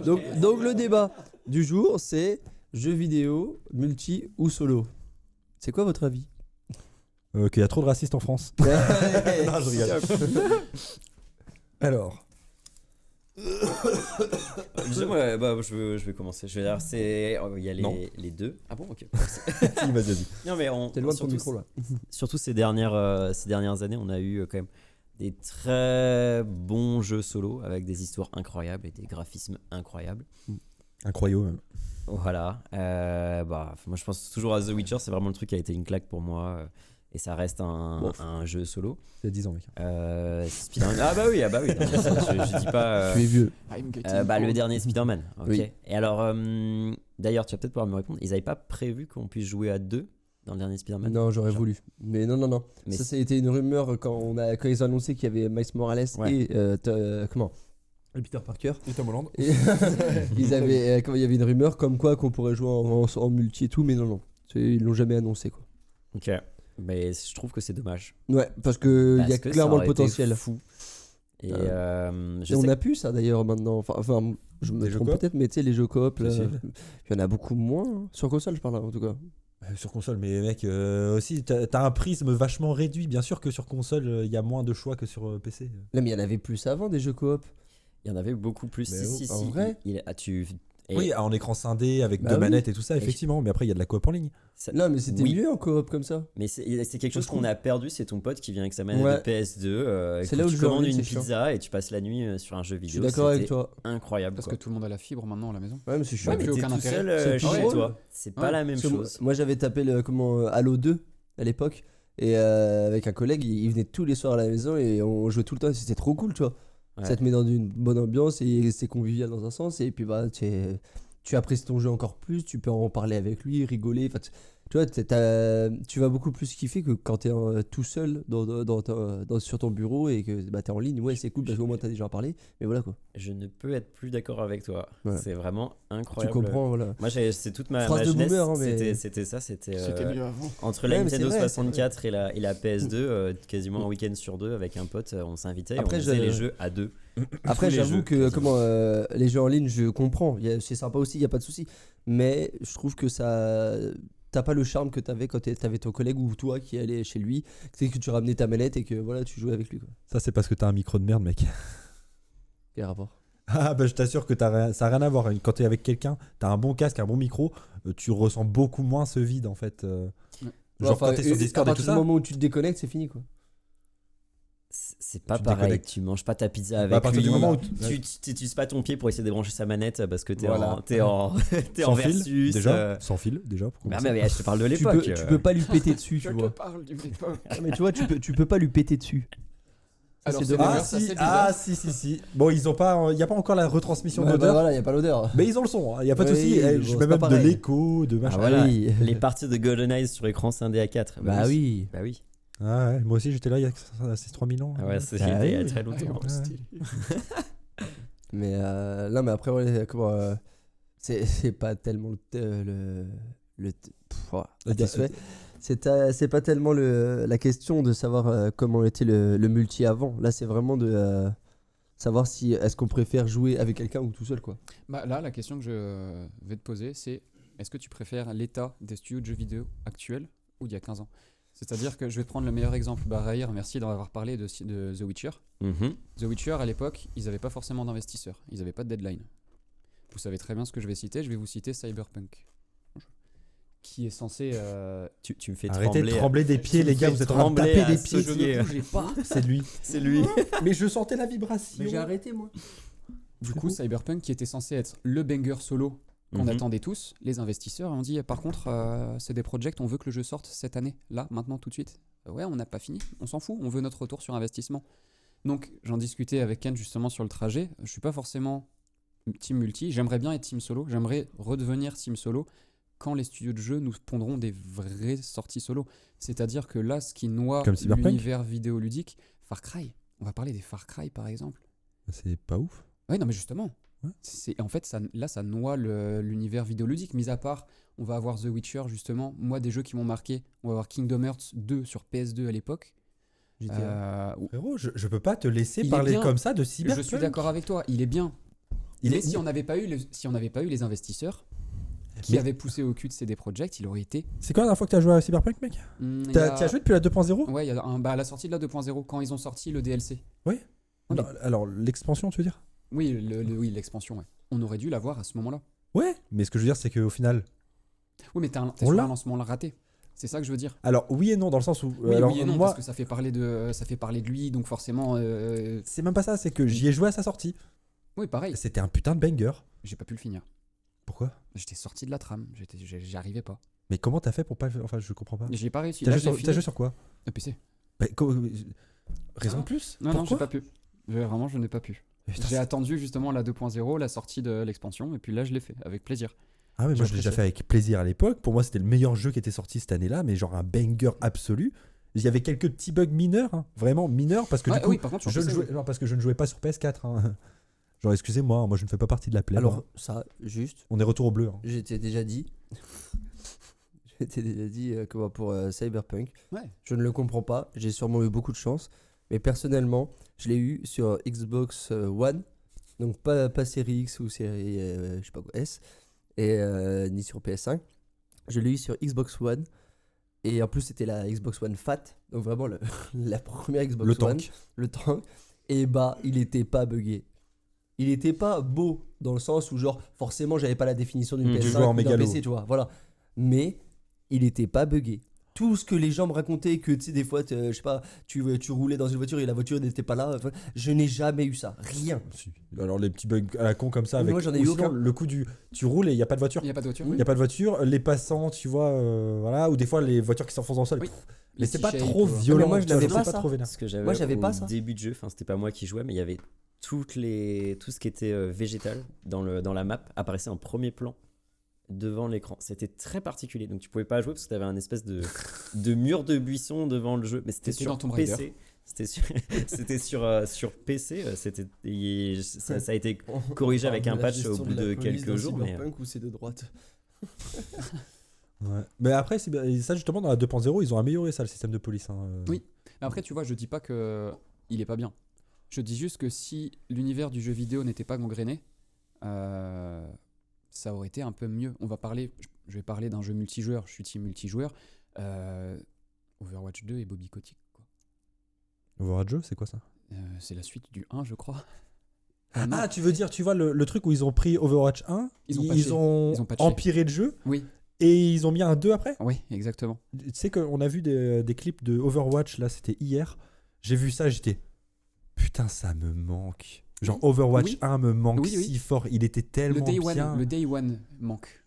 Donc le débat du jour, c'est jeux vidéo, multi ou solo. C'est quoi votre avis? Qu'il y a trop de racistes en France. Non, je rigole. Alors. Je vais commencer. Je vais dire, il y a les deux. Ah bon, ok. Si, vas-y. Non, mais T'es loin de ton micro là. Surtout ces dernières années, on a eu quand même des très bons jeux solo avec des histoires incroyables et des graphismes incroyables. Incroyable même. Voilà. Moi, je pense toujours à The Witcher. C'est vraiment le truc qui a été une claque pour moi. Et ça reste un jeu solo. Il y a 10 ans, mec. Spider-Man. Ah bah oui. Non, je dis pas. Tu es vieux. Le dernier Spider-Man. Ok. Oui. Et alors, d'ailleurs, tu vas peut-être pouvoir me répondre. Ils n'avaient pas prévu qu'on puisse jouer à deux dans le dernier Spider-Man? Non, j'aurais voulu. Mais non. Mais ça a été une rumeur quand ils ont annoncé qu'il y avait Miles Morales et Peter Parker. Et Tom Holland. Et il y avait une rumeur comme quoi qu'on pourrait jouer en multi et tout, mais non. Ils l'ont jamais annoncé quoi. Ok. Mais je trouve que c'est dommage. Ouais, parce que il y a que clairement ça aurait le été potentiel. fou. Et on a pu ça d'ailleurs maintenant. Enfin, je me trompe peut-être, mais tu sais les jeux coop, il y en a beaucoup moins hein. Sur console, je parle en tout cas. Sur console, mais mec, aussi t'as un prisme vachement réduit. Bien sûr que sur console, il y a moins de choix que sur PC. Là, mais il y en avait plus avant des jeux coop. Il y en avait beaucoup plus. Si. En vrai. Oui, en écran scindé avec deux manettes et tout ça, effectivement. Mais après, il y a de la coop en ligne. Non, mais c'était mieux en coop comme ça. Mais c'est quelque chose qu'on a perdu. C'est ton pote qui vient avec sa manette de PS2. C'est là où tu commandes une pizza et tu passes la nuit sur un jeu vidéo. Je suis d'accord avec toi. Incroyable. Parce que tout le monde a la fibre maintenant à la maison. Ouais, mais c'est chiant. Ouais, mais t'es tout seul chez toi. C'est pas la même chose. Moi, j'avais tapé Halo 2 à l'époque. Et avec un collègue, il venait tous les soirs à la maison et on jouait tout le temps. C'était trop cool, tu vois. Ça te met dans une bonne ambiance et c'est convivial dans un sens. Et puis, tu apprécies ton jeu encore plus, tu peux en parler avec lui, rigoler. Enfin, tu vois, tu vas beaucoup plus kiffer que quand t'es tout seul sur ton bureau et que t'es en ligne. Ouais, c'est cool parce qu'au moins t'as déjà parlé. Mais voilà quoi. Je ne peux être plus d'accord avec toi. Ouais. C'est vraiment incroyable. Tu comprends, voilà. Moi, c'est toute ma phrase de jeunesse. boomer, hein, mais... C'était ça. C'était mieux avant. Entre la Nintendo 64 et la PS2, quasiment un week-end sur deux avec un pote, on s'invitait et on faisait les jeux à deux. Après, j'avoue que les jeux en ligne, je comprends. C'est sympa aussi, il n'y a pas de souci. Mais je trouve que ça. T'as pas le charme que t'avais quand t'avais ton collègue ou toi qui allait chez lui. C'est que tu ramenais ta manette et que voilà, tu jouais avec lui. Quoi. Ça, c'est parce que t'as un micro de merde, mec. Quel rapport? Ah, bah je t'assure que ça n'a rien à voir. Quand t'es avec quelqu'un, t'as un bon casque, un bon micro, tu ressens beaucoup moins ce vide en fait. Genre quand t'es sur Discord et tout ça. À partir du moment où tu te déconnectes, c'est fini quoi. C'est pas pareil, tu manges pas ta pizza avec lui, du moment où tu n'utilises pas ton pied pour essayer de débrancher sa manette parce que t'es en versus. Déjà, sans fil, déjà. Mais je te parle de l'époque. Tu peux pas lui péter dessus, tu vois. Je te parle d'une époque. Mais tu vois, tu peux pas lui péter dessus. Alors, si. Bon, il y a pas encore la retransmission d'odeur. Voilà, il y a pas l'odeur. Mais ils ont le son, il y a pas de souci. Je mets même de l'écho, de machin. Voilà, les parties de GoldenEye sur écran scindé à 4. Bah oui. Ah ouais, moi aussi j'étais là il y a 3000 ans. Ah ouais, c'était il y a très longtemps. Mais après c'est pas tellement c'est pas tellement la question de savoir comment était le multi avant. Là, c'est vraiment de savoir si est-ce qu'on préfère jouer avec quelqu'un ou tout seul quoi. Bah là, la question que je vais te poser, c'est est-ce que tu préfères l'état des studios de jeux vidéo actuels ou d'il y a 15 ans? C'est-à-dire que je vais te prendre le meilleur exemple. Raïr, merci d'en avoir parlé de The Witcher. The Witcher, à l'époque, ils n'avaient pas forcément d'investisseurs. Ils n'avaient pas de deadline. Vous savez très bien ce que je vais citer. Je vais vous citer Cyberpunk. Qui est censé... Tu me fais Arrêtez de trembler des pieds, les gars. Vous êtes en train de taper des pieds. Je ne bougeais pas. C'est lui. C'est lui. Mais je sentais la vibration. Mais j'ai arrêté, moi. Du coup, Cyberpunk, qui était censé être le banger solo qu'on attendait tous, les investisseurs ont dit par contre c'est des projects, on veut que le jeu sorte cette année, là, maintenant, tout de suite. Ouais, on n'a pas fini, on s'en fout, on veut notre retour sur investissement. Donc j'en discutais avec Ken justement sur le trajet, je suis pas forcément team multi, j'aimerais bien être team solo, j'aimerais redevenir team solo quand les studios de jeux nous pondront des vraies sorties solo. C'est-à-dire que là, ce qui noie l'univers vidéoludique, Far Cry, on va parler des Far Cry par exemple. C'est pas ouf. Ouais, non mais justement. En fait, ça noie l'univers vidéoludique. Mis à part, on va avoir The Witcher, justement. Moi, des jeux qui m'ont marqué, on va avoir Kingdom Hearts 2 sur PS2 à l'époque. Frérot, je peux pas te laisser parler comme ça de Cyberpunk. Je suis d'accord avec toi, il est bien. Si on n'avait pas eu les investisseurs qui avaient poussé au cul de CD Projekt, il aurait été. C'est quand la dernière fois que tu as joué à Cyberpunk, mec? Tu as joué depuis la 2.0? Ouais, il y a à la sortie de la 2.0, quand ils ont sorti le DLC. Oui. Non, alors, l'expansion, tu veux dire? Oui, l'expansion, ouais. On aurait dû l'avoir à ce moment-là. Ouais, mais ce que je veux dire, c'est qu'au final. Oui, mais t'es sur un lancement raté. C'est ça que je veux dire. Alors, oui et non, dans le sens où. Oui et non, parce que ça fait parler de lui, donc forcément. C'est même pas ça, c'est que j'y ai joué à sa sortie. Oui, pareil. C'était un putain de banger. J'ai pas pu le finir. Pourquoi? J'étais sorti de la trame, j'y arrivais pas. Mais comment t'as fait pour pas. Enfin, je comprends pas. J'ai pas réussi. T'as joué sur quoi? PC. Raison de plus? Non, j'ai pas pu. Vraiment, je n'ai pas pu. J'ai attendu justement la 2.0, la sortie de l'expansion, et puis là, je l'ai fait avec plaisir. Ah ouais, moi je l'ai déjà fait avec plaisir à l'époque. Pour moi, c'était le meilleur jeu qui était sorti cette année-là, mais genre un banger absolu. Il y avait quelques petits bugs mineurs, hein, vraiment mineurs, parce que du coup, oui, par contre, parce que je ne jouais pas sur PS4. Hein. Genre, excusez-moi, moi je ne fais pas partie de la plèbe. Alors, ça, juste. On est retour au bleu. Hein. J'étais déjà dit. Comment pour Cyberpunk. Ouais. Je ne le comprends pas. J'ai sûrement eu beaucoup de chance. Mais personnellement, je l'ai eu sur Xbox One. Donc pas série X ou série je sais pas quoi, S. Et ni sur PS5. Je l'ai eu sur Xbox One. Et en plus, c'était la Xbox One Fat. Donc vraiment la première Xbox One. Le tank. Et bah, il était pas buggé. Il était pas beau dans le sens où genre forcément j'avais pas la définition d'une PS5 ou d'un PC, tu vois. Voilà. Mais il était pas buggé. Tout ce que les gens me racontaient, que tu sais, des fois, je sais pas, tu roulais dans une voiture et la voiture n'était pas là. Enfin, je n'ai jamais eu ça. Rien. Alors, les petits bugs à la con comme ça. Avec, moi, j'en ai eu aucun. Le coup tu roules et il n'y a pas de voiture. Il n'y a pas de voiture. Il n'y a pas de voiture. Les passants, tu vois, voilà. Ou des fois, les voitures qui s'enfoncent dans le sol. Oui. Mais c'est pas trop violent. Mais moi, je n'avais pas ça. Parce que moi, j'avais pas ça. Au début de jeu, enfin, c'était pas moi qui jouais, mais il y avait tout ce qui était végétal dans la map apparaissait en premier plan devant l'écran. C'était très particulier, donc tu pouvais pas jouer parce que tu avais un espèce de mur de buisson devant le jeu, mais c'était sur PC. C'était sur PC, ça a été corrigé avec un patch au bout de quelques jours. Cyberpunk ou c'est de droite. Ouais. Mais après, ça justement dans la 2.0, ils ont amélioré ça, le système de police. Hein. Oui, mais après tu vois, je dis pas que il est pas bien. Je dis juste que si l'univers du jeu vidéo n'était pas gangréné, ça aurait été un peu mieux. Je vais parler d'un jeu multijoueur, je suis team multijoueur. Overwatch 2 et Bobby Kotick, quoi. Overwatch 2, c'est quoi ça? C'est la suite du 1, je crois. Tu veux dire, tu vois le truc où ils ont pris Overwatch 1, ils ont empiré le jeu. Oui. Et ils ont mis un 2 après? Oui, exactement. Tu sais qu'on a vu des clips de Overwatch, là c'était hier. J'ai vu ça, j'étais... Putain, ça me manque. Genre Overwatch 1 me manque si fort. Il était tellement bien. Le Day One manque.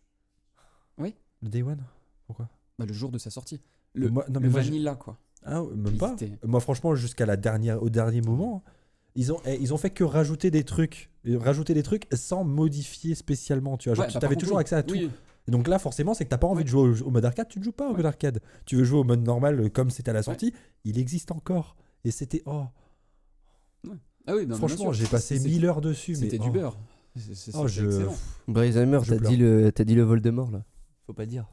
Oui. Le Day One? Pourquoi? Le jour de sa sortie. Le vanilla, quoi. Ah, même pas. Moi, franchement, jusqu'à au dernier moment, ils ont fait que rajouter des trucs sans modifier spécialement. Tu vois, genre, tu avais toujours accès à tout. Oui. Et donc là, forcément, c'est que t'as pas envie de jouer au mode arcade. Tu ne joues pas au mode arcade. Tu veux jouer au mode normal comme c'était à la sortie. Il existe encore. Et c'était Ah oui, franchement, j'ai passé 1000 heures dessus. C'était du beurre. C'est excellent. Bryzamer, t'as dit le Voldemort là. Faut pas dire.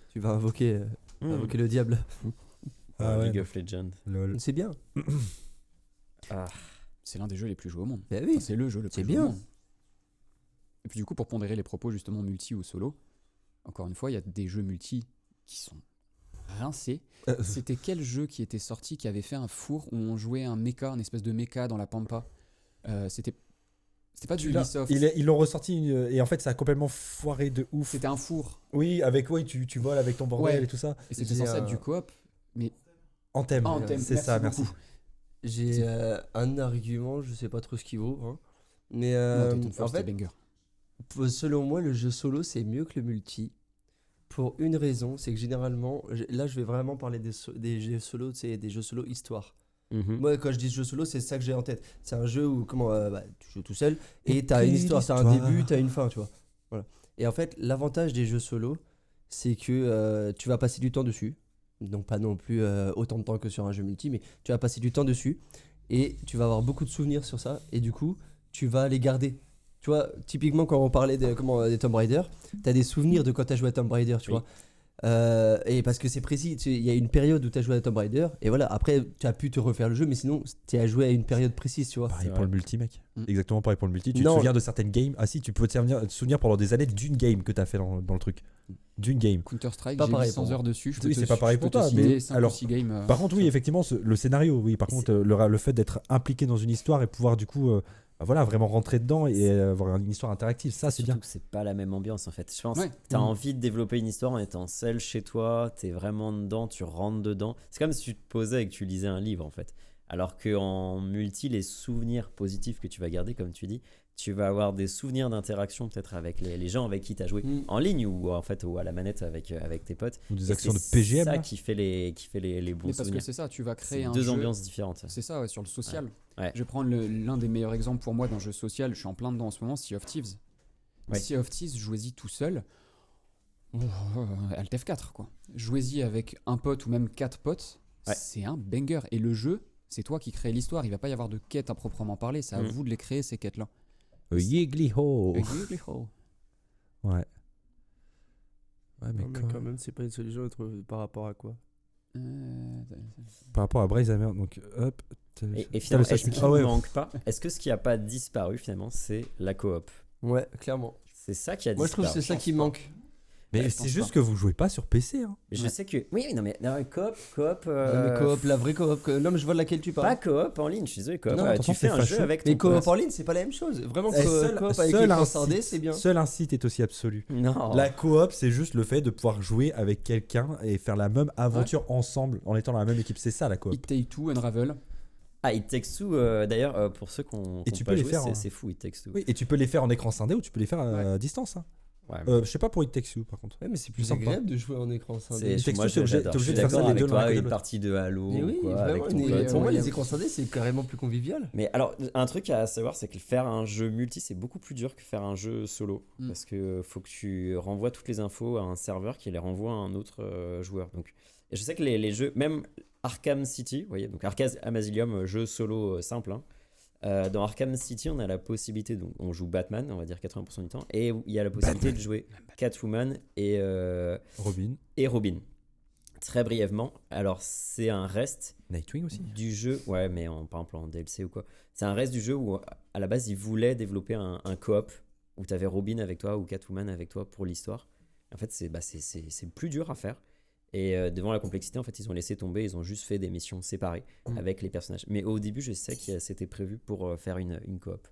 Tu vas invoquer le diable. League of Legends. C'est bien. C'est l'un des jeux les plus joués au monde. Bah oui. C'est le jeu le plus joué au monde. Et puis du coup, pour pondérer les propos justement multi ou solo, encore une fois, il y a des jeux multi qui sont rincés. C'était quel jeu qui était sorti qui avait fait un four où on jouait un espèce de mecha dans la pampa? C'était pas du Ubisoft. Ils l'ont ressorti et en fait ça a complètement foiré de ouf. C'était un four. Oui, tu voles avec ton bordel et tout ça. Et c'était censé être du coop, mais Anthem. C'est ça, merci. J'ai un argument, je sais pas trop ce qu'il vaut, hein. Mais en fait, selon moi, le jeu solo c'est mieux que le multi. Pour une raison, c'est que généralement, là je vais vraiment parler des jeux solo, c'est des jeux solo histoire. Moi, quand je dis jeu solo, c'est ça que j'ai en tête. C'est un jeu où tu joues tout seul et t'as une histoire, t'as un début, t'as une fin, tu vois. Voilà. Et en fait, l'avantage des jeux solo, c'est que tu vas passer du temps dessus. Donc pas non plus autant de temps que sur un jeu multi, mais tu vas passer du temps dessus et tu vas avoir beaucoup de souvenirs sur ça et du coup, tu vas les garder. Tu vois, typiquement quand on parlait des Tomb Raider, t'as des souvenirs de quand t'as joué à Tomb Raider, tu vois. Et parce que c'est précis, il y a une période où tu as joué à Tomb Raider, et voilà, après tu as pu te refaire le jeu, mais sinon tu as joué à une période précise, tu vois. Pareil pour le multi, mec. Exactement pareil pour le multi. Tu Non. te souviens de certaines games. Ah si, tu peux te souvenir pendant des années d'une game que tu as fait dans le truc. D'une game. Counter-Strike, Pas j'ai pareil 800 pour heures dessus. Oui, c'est pas pareil pour toi, mais alors, 6 games, par contre, oui, effectivement, le scénario, oui. Par contre, le fait d'être impliqué dans une histoire et pouvoir du coup, voilà, vraiment rentrer dedans et avoir une histoire interactive, ça c'est bien. Surtout que c'est pas la même ambiance en fait. Je pense Ouais. que t'as envie de développer une histoire en étant seul chez toi, t'es vraiment dedans, tu rentres dedans. C'est comme si tu te posais et que tu lisais un livre en fait. Alors qu'en multi, les souvenirs positifs que tu vas garder, comme tu dis, tu vas avoir des souvenirs d'interaction peut-être avec les gens avec qui tu as joué en ligne ou en fait ou à la manette avec tes potes. Ou des Et actions de c'est PGM. ça là. qui fait les bons Mais parce que souvenirs. c'est ça, tu vas créer C'est un deux jeu. ambiances différentes. C'est ça, ouais, sur le social. Ouais. Je vais prendre l'un des meilleurs exemples pour moi d'un jeu social, je suis en plein dedans en ce moment, Sea of Thieves. Ouais. Sea of Thieves, jouez-y tout seul. Alt F4 quoi. Jouez-y avec un pote ou même 4 potes, Ouais. c'est un banger. Et le jeu, c'est toi qui crée l'histoire, il va pas y avoir de quête à proprement parler, c'est à vous de les créer ces quêtes-là. Yiggly-ho. Ouais. Ouais, mais Non, mais quand même, c'est pas une solution par rapport à quoi. par rapport à Bryzamer, donc hop. Et finalement, est-ce qu'il Ah ouais. ne manque pas? Est-ce que ce qui n'a pas disparu finalement, c'est la coop? Ouais, clairement. C'est ça qui a Moi, je disparu. trouve que c'est ça qui manque. Mais Ouais, je c'est pense juste pas. que vous jouez pas sur PC. Hein. Mais je sais que. Oui, non, mais coop. Mais coop, la vraie coop. Non, mais je vois de laquelle tu parles. Pas coop en ligne, je suis désolé, coop. Non, tu attention, fais c'est un jeu fâcheux. avec ton Mais coop pote. en ligne, c'est pas la même chose. Vraiment, Eh, coop avec l'écran un scindé, site- c'est bien. seul un site est aussi absolu. Non. La coop, c'est juste le fait de pouvoir jouer avec quelqu'un et faire la même aventure ensemble en étant dans la même équipe. C'est ça la coop. It Take Two, Unravel. Ah, It Takes Two, d'ailleurs, pour ceux qui ont Et tu pas peux les joué, faire, hein. c'est fou, It Takes Two. Oui, et tu peux les faire en écran scindé ou tu peux les faire à distance. Hein. Ouais, Je sais pas pour It Takes Two par contre. Ouais, mais c'est plus sympa. agréable de jouer en écran scindé. It Takes moi, Two, t'es obligé- j'adore. t'es obligé Je de suis faire ça d'accord les avec deux l'un à toi, côté de une l'autre. partie de Halo Mais ou oui, quoi, avec vraiment, ton pote. pour moi, ouais. les écrans scindés, c'est carrément plus convivial. Mais alors, un truc à savoir, c'est que faire un jeu multi, c'est beaucoup plus dur que faire un jeu solo. Parce que faut que tu renvoies toutes les infos à un serveur qui les renvoie à un autre joueur. Donc, et je sais que les jeux, même Arkham City, vous voyez, donc Arkham Asylum, jeu solo simple. Hein, dans Arkham City, on a la possibilité, donc on joue Batman, on va dire 80% du temps, et il y a la possibilité de jouer Catwoman et Robin. Très brièvement, alors c'est un reste Nightwing aussi. du jeu, ouais, mais par exemple en DLC ou quoi. C'est un reste du jeu où à la base ils voulaient développer un coop où tu avais Robin avec toi ou Catwoman avec toi pour l'histoire. En fait, c'est plus dur à faire. Et devant la complexité, en fait, ils ont laissé tomber, ils ont juste fait des missions séparées avec les personnages. Mais au début, je sais que c'était prévu pour faire une coop.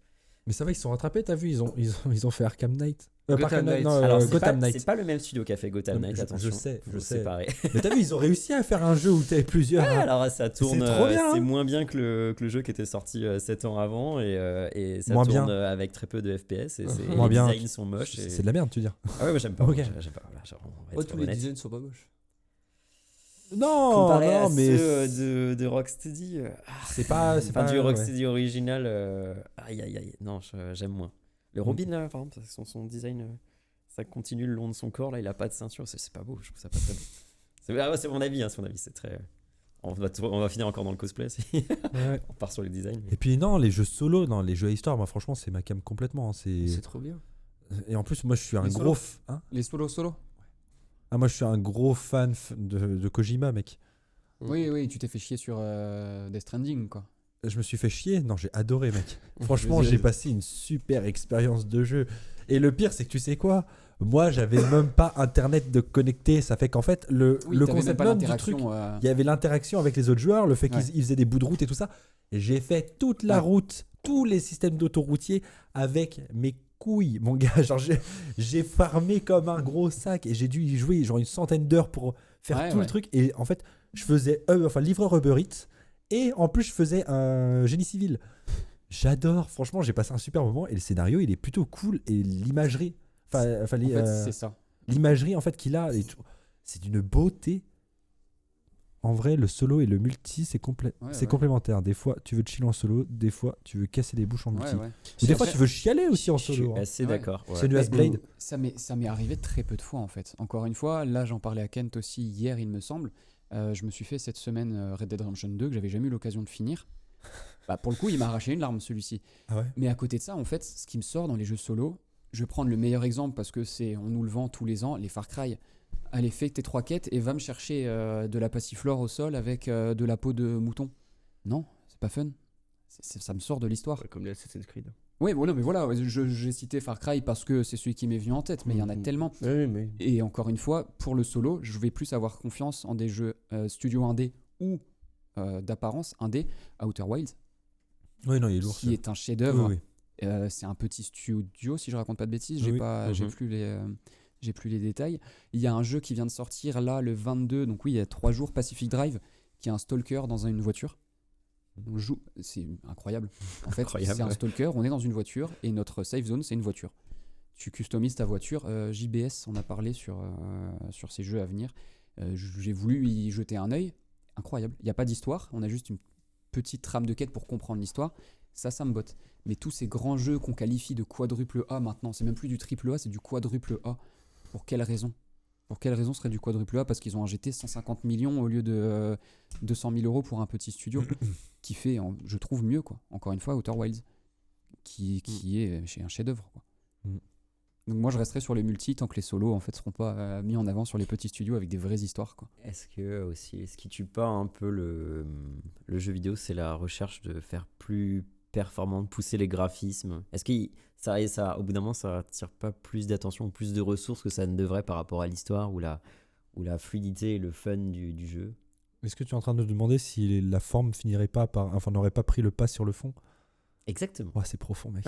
Mais ça va, ils se sont rattrapés, t'as vu, ils ont fait Arkham Knight. Gotham Knight. Alors, c'est Gotham pas, Knight. c'est pas le même studio qui a fait Gotham Non, Knight, je attention. sais, faut je sais. séparer. Mais t'as vu, ils ont réussi à faire un jeu où t'avais plusieurs. Ouais, alors ça tourne, C'est trop bien, c'est hein. moins bien que le jeu qui était sorti 7 ans avant et ça Moins tourne bien. Avec très peu de FPS et Moins les bien. designs sont moches. Et... C'est de la merde, tu veux dire. Ah ouais, moi j'aime pas. Ok. J'aime pas. Voilà, on va Oh, être tous les honnête. designs sont pas moches. Non, Comparé à mais ceux de Rocksteady, c'est pas, du ouais. Rocksteady original, aïe, non, j'aime moins. Le Robin là, par exemple, son design, ça continue le long de son corps, là, il a pas de ceinture, c'est pas beau, je trouve ça pas très beau. C'est mon avis, c'est très. On va finir encore dans le cosplay, Ouais. on part sur les designs. Et puis non, les jeux solo, non, les jeux à histoire, moi franchement, c'est ma cam complètement. Hein, C'est trop bien. Et en plus, moi, je suis un Les gros. solos. Hein Les solo. moi, je suis un gros fan de Kojima, mec. Oui, tu t'es fait chier sur Death Stranding, quoi. Je me suis fait chier. Non, j'ai adoré, mec. Franchement, j'ai passé une super expérience de jeu. Et le pire, c'est que tu sais quoi? Moi, j'avais même pas internet de connecté. Ça fait qu'en fait, le Oui, t'avais concept même pas même du l'interaction, truc, il y avait l'interaction avec les autres joueurs, le fait qu'ils Ouais. ils faisaient des bouts de route et tout ça. Et j'ai fait toute la Ouais. route, tous les systèmes d'autoroutiers avec mes couilles, mon gars. Genre, j'ai farmé comme un gros sac et j'ai dû y jouer genre une centaine d'heures pour faire Ouais, tout le ouais. truc. Et en fait, je faisais livreur Uber Eats et en plus, je faisais un génie civil. J'adore, franchement, j'ai passé un super moment et le scénario, il est plutôt cool et l'imagerie, En fait, c'est ça. l'imagerie en fait qu'il a, c'est d'une beauté. En vrai, le solo et le multi, c'est Ouais. complémentaire. Des fois, tu veux chill en solo, des fois, tu veux casser des bouches en multi. Ouais. Ou des fois, Après, tu veux chialer aussi en Je suis solo. Hein. assez Ouais. d'accord. ouais. C'est Nuas Blade. Ça m'est arrivé très peu de fois en fait. Encore une fois, là j'en parlais à Kent aussi hier il me semble. Je me suis fait cette semaine Red Dead Redemption 2 que j'avais jamais eu l'occasion de finir. Bah, pour le coup il m'a arraché une larme celui-ci. Ah ouais. Mais à côté de ça en fait ce qui me sort dans les jeux solo, je vais prendre le meilleur exemple parce que on nous le vend tous les ans, les Far Cry. Allez, fais tes 3 quêtes et va me chercher de la passiflore au sol avec de la peau de mouton. Non, c'est pas fun. Ça me sort de l'histoire. Ouais, comme les Assassin's Creed. Oui, voilà, mais voilà, j'ai cité Far Cry parce que c'est celui qui m'est venu en tête, mais il y en a tellement. Oui, mais... Et encore une fois, pour le solo, je vais plus avoir confiance en des jeux studio indé ou d'apparence indé, Outer Wilds. Oui, non, il est lourd. Qui est un chef-d'œuvre. Oui, oui. C'est un petit studio, si je raconte pas de bêtises. Oui. J'ai plus les détails. Il y a un jeu qui vient de sortir là le 22, donc oui, il y a 3 jours, Pacific Drive, qui est un stalker dans une voiture. C'est incroyable. En fait, c'est un stalker, on est dans une voiture et notre safe zone, c'est une voiture. Tu customises ta voiture. JBS, on a parlé sur ces jeux à venir. J'ai voulu y jeter un œil. Incroyable. Il n'y a pas d'histoire, on a juste une petite trame de quête pour comprendre l'histoire. Ça me botte. Mais tous ces grands jeux qu'on qualifie de quadruple A maintenant, c'est même plus du triple A, c'est du quadruple A. Pour quelle raison ? Pour quelle raison serait du quadruple A ? Parce qu'ils ont injecté 150 millions au lieu de 200 000 € pour un petit studio qui fait, je trouve, mieux, quoi. Encore une fois, Outer Wilds, qui est chez un chef-d'œuvre, quoi. Donc moi, je resterai sur les multi tant que les solos, en fait, seront pas mis en avant sur les petits studios avec des vraies histoires, quoi. Est-ce que aussi, ce qui tue pas un peu le jeu vidéo, c'est la recherche de faire plus performant, de pousser les graphismes. Est-ce que ça, au bout d'un moment, ça attire pas plus d'attention, plus de ressources que ça ne devrait par rapport à l'histoire ou la fluidité et le fun du jeu ? Est-ce que tu es en train de te demander si la forme finirait pas par, enfin, n'aurait pas pris le pas sur le fond ? Exactement. Ouais, c'est profond, mec.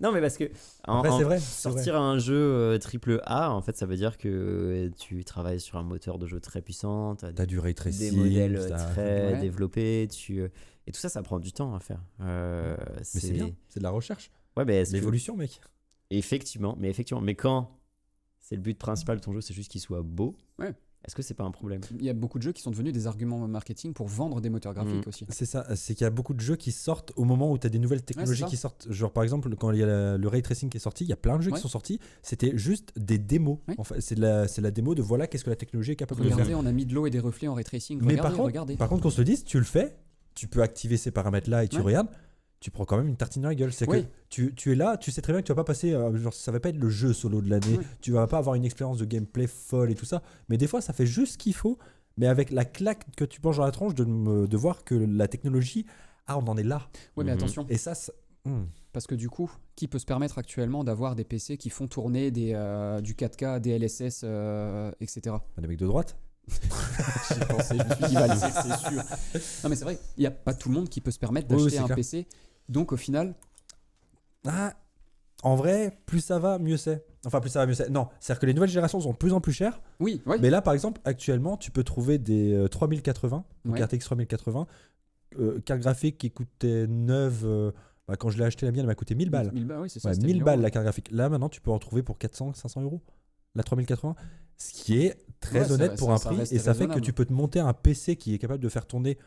Non, mais parce que c'est vrai, sortir un jeu triple A, en fait, ça veut dire que tu travailles sur un moteur de jeu très puissant, t'as du ray tracing, des modèles très développés, et tout ça, ça prend du temps à faire. Mais c'est bien, c'est de la recherche. Ouais, mais l'évolution, mec. Effectivement, mais quand c'est le but principal de ton jeu, c'est juste qu'il soit beau. Ouais. Est-ce que c'est pas un problème ? Il y a beaucoup de jeux qui sont devenus des arguments marketing pour vendre des moteurs graphiques aussi. C'est ça, c'est qu'il y a beaucoup de jeux qui sortent au moment où tu as des nouvelles technologies qui sortent. Genre par exemple, quand il y a le ray tracing qui est sorti, il y a plein de jeux qui sont sortis, c'était juste des démos. En fait, c'est la démo de voilà qu'est-ce que la technologie est capable de faire. Regardez, on a mis de l'eau et des reflets en ray tracing. Mais regardez. par contre, qu'on se le dise, tu le fais, tu peux activer ces paramètres-là et tu regardes. Tu prends quand même une tartine dans la gueule. C'est que tu es là, tu sais très bien que tu vas pas passer. Genre, ça va pas être le jeu solo de l'année. Tu vas pas avoir une expérience de gameplay folle et tout ça. Mais des fois, ça fait juste ce qu'il faut. Mais avec la claque que tu penches dans la tronche de voir que la technologie, on en est là. Ouais, mais attention. Et ça. Parce que du coup, qui peut se permettre actuellement d'avoir des PC qui font tourner du 4K, des LSS, etc. Des mecs de droite. J'y pensais, je me suis dit, c'est sûr. Non, mais c'est vrai, il n'y a pas tout le monde qui peut se permettre d'acheter un PC. Donc au final. En vrai, plus ça va, mieux c'est. Enfin, plus ça va, mieux c'est. Non, c'est-à-dire que les nouvelles générations sont de plus en plus chères. Oui. Mais là, par exemple, actuellement, tu peux trouver des 3080, carte X 3080, carte graphique qui coûtait neuve. Quand je l'ai acheté, la mienne, elle m'a coûté 1000 balles. 1000 balles, oui, c'est ça. 1000 balles la carte graphique. Là, maintenant, tu peux en trouver pour 400, 500 €. La 3080, ce qui est très honnête pour un prix. Et ça fait que tu peux te monter un PC qui est capable de faire tourner